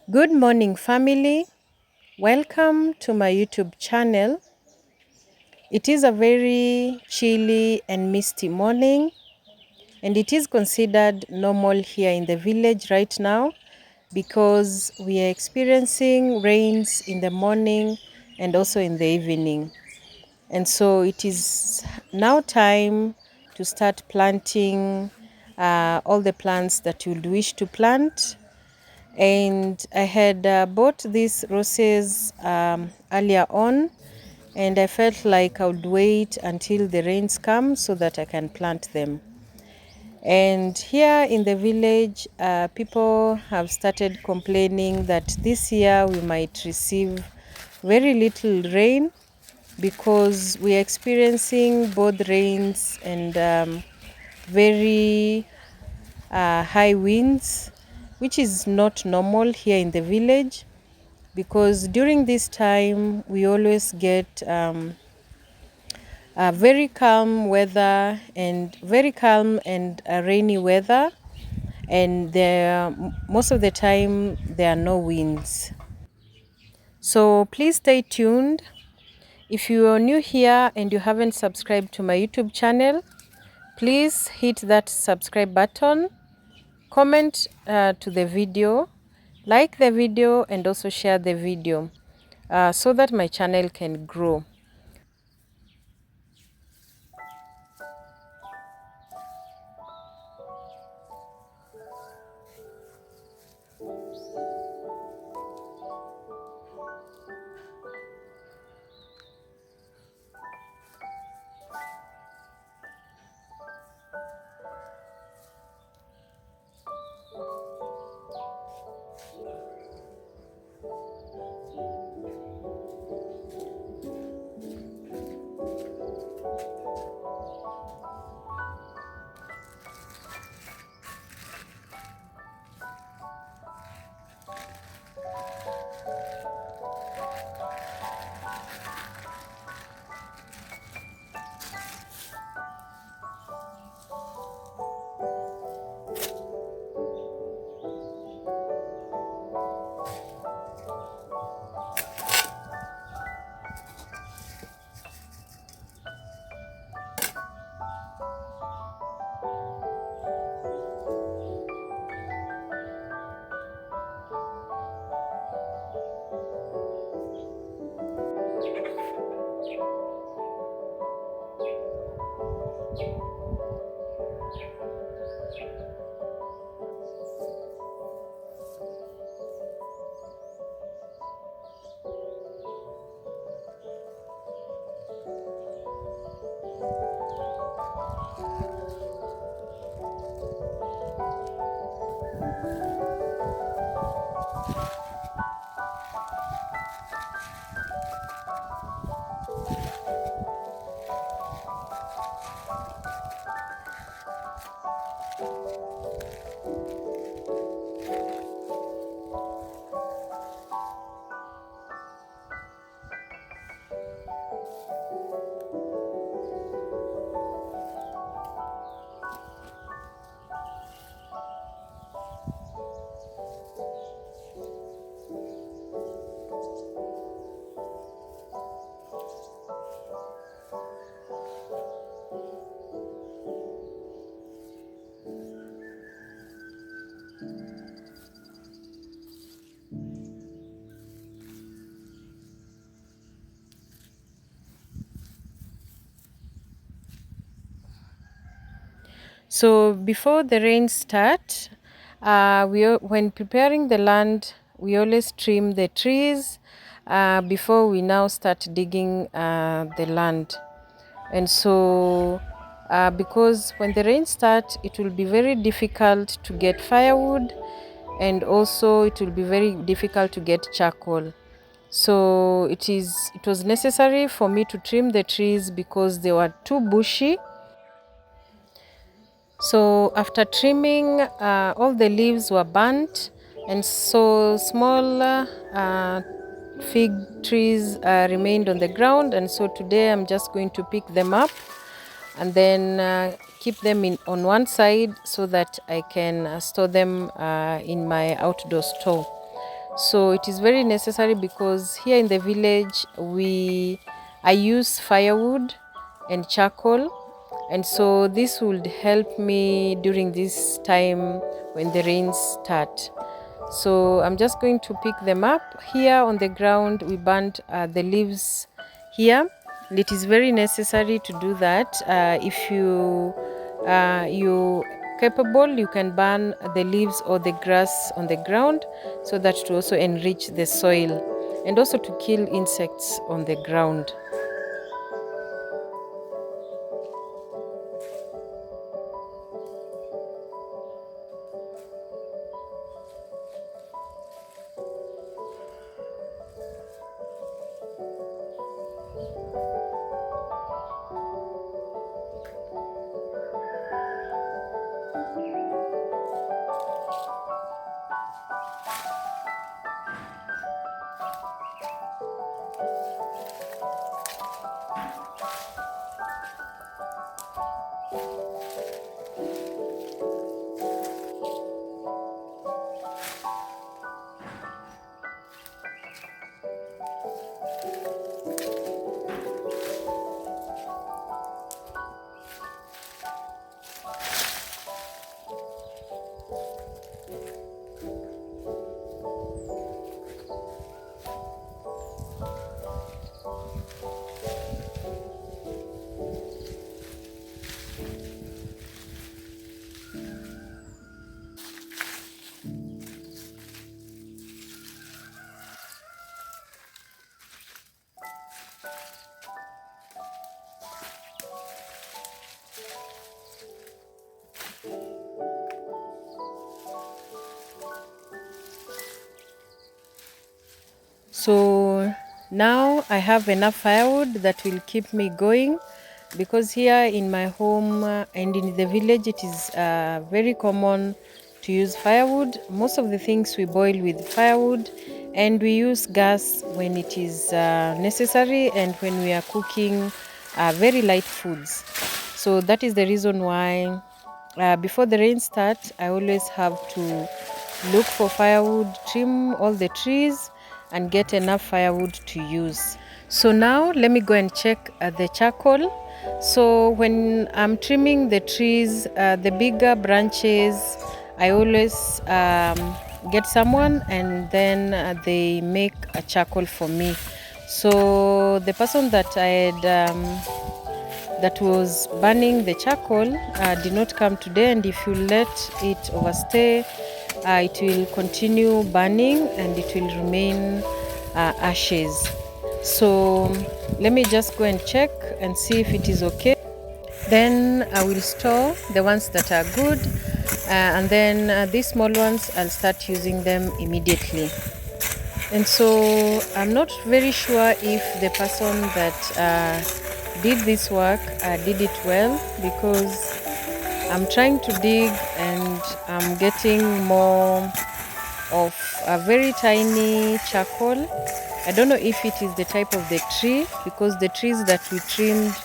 Good morning, family. Welcome to my YouTube channel. It is a very chilly and misty morning, and it is considered normal here in the village right now because we are experiencing rains in the morning and also in the evening. And so it is now time to start planting all the plants that you would wish to plant. And I had bought these roses earlier on, and I felt like I would wait until the rains come so that I can plant them. And here in the village, people have started complaining that this year we might receive very little rain because we are experiencing both rains and very high winds, which is not normal here in the village because during this time we always get very calm weather and very calm and rainy weather, and most of the time there are no winds. So please stay tuned. If you are new here and you haven't subscribed to my YouTube channel, please hit that subscribe button, comment to the video, like the video, and also share the video so that my channel can grow. So before the rains start, when preparing the land, we always trim the trees before we now start digging the land. And so because when the rains start, it will be very difficult to get firewood, and also it will be very difficult to get charcoal. So it was necessary for me to trim the trees because they were too bushy. So after trimming, all the leaves were burnt, and so small fig trees remained on the ground. And so today I'm just going to pick them up and then keep them on one side so that I can store them in my outdoor store. So it is very necessary because here in the village I use firewood and charcoal, and so this would help me during this time when the rains start. So I'm just going to pick them up. Here on the ground we burnt the leaves here, and it is very necessary to do that. If you capable, you can burn the leaves or the grass on the ground, so that to also enrich the soil and also to kill insects on the ground. So now I have enough firewood that will keep me going, because here in my home and in the village it is very common to use firewood. Most of the things we boil with firewood, and we use gas when it is necessary and when we are cooking very light foods. So that is the reason why before the rain starts, I always have to look for firewood, trim all the trees, and get enough firewood to use. So now let me go and check the charcoal. So when I'm trimming the trees, the bigger branches, I always get someone, and then they make a charcoal for me. So the person that I had that was burning the charcoal did not come today, and if you let it overstay, it will continue burning and it will remain ashes. So let me just go and check and see if it is okay. Then I will store the ones that are good, and then these small ones I'll start using them immediately. And so I'm not very sure if the person that did this work did it well, because I'm trying to dig and I'm getting more of a very tiny charcoal. I don't know if it is the type of the tree, because the trees that we trimmed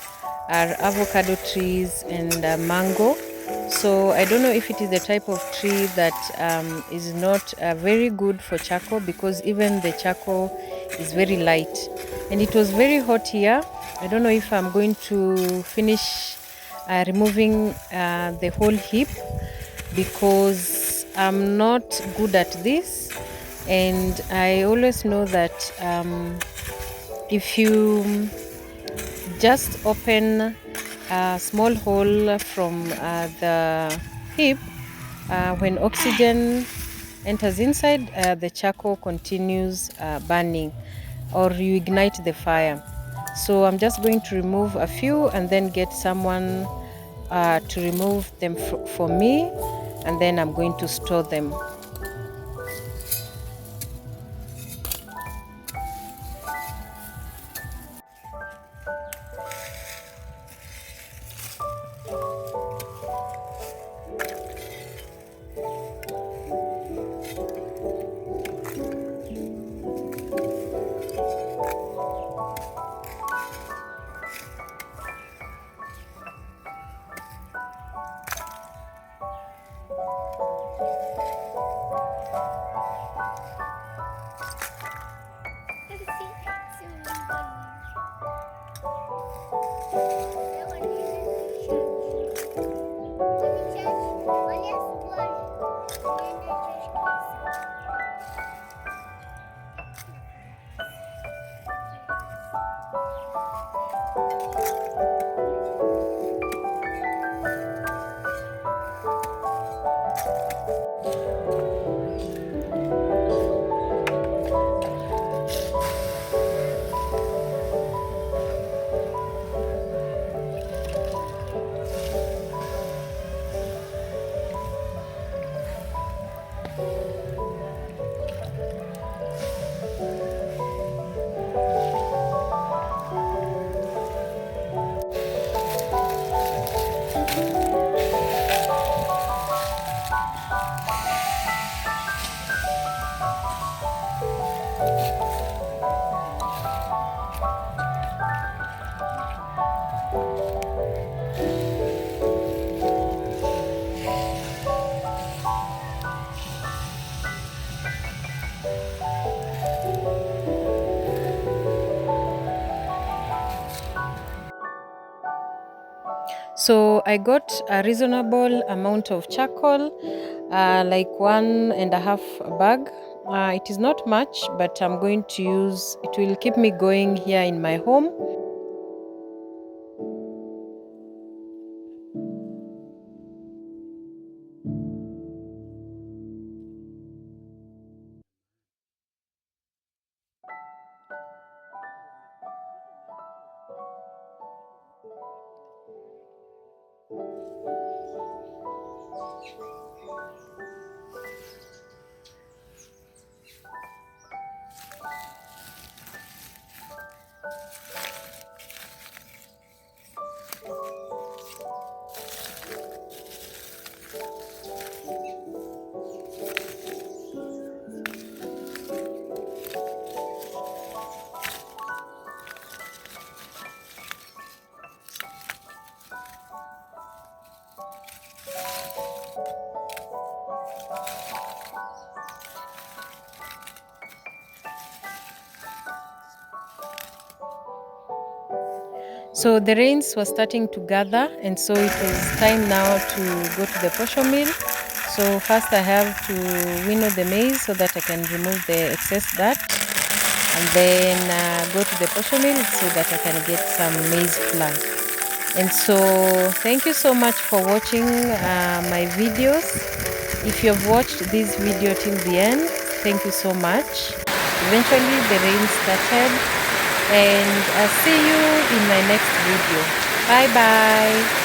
are avocado trees and mango. So I don't know if it is the type of tree that is not very good for charcoal, because even the charcoal is very light. And it was very hot here. I don't know if I'm going to finish removing the whole heap, because I'm not good at this. And I always know that if you just open a small hole from the heap, when oxygen enters inside, the charcoal continues burning, or you ignite the fire. So I'm just going to remove a few and then get someone to remove them for me, and then I'm going to store them. So I got a reasonable amount of charcoal, like 1.5 bag. It is not much, but I'm going to use, it will keep me going here in my home. So the rains were starting to gather, and so it was time now to go to the posho mill. So first I have to winnow the maize so that I can remove the excess dirt, and then go to the posho mill so that I can get some maize flour. And so thank you so much for watching my videos. If you have watched this video till the end, thank you so much. Eventually the rain started, and I'll see you in my next video. Bye bye.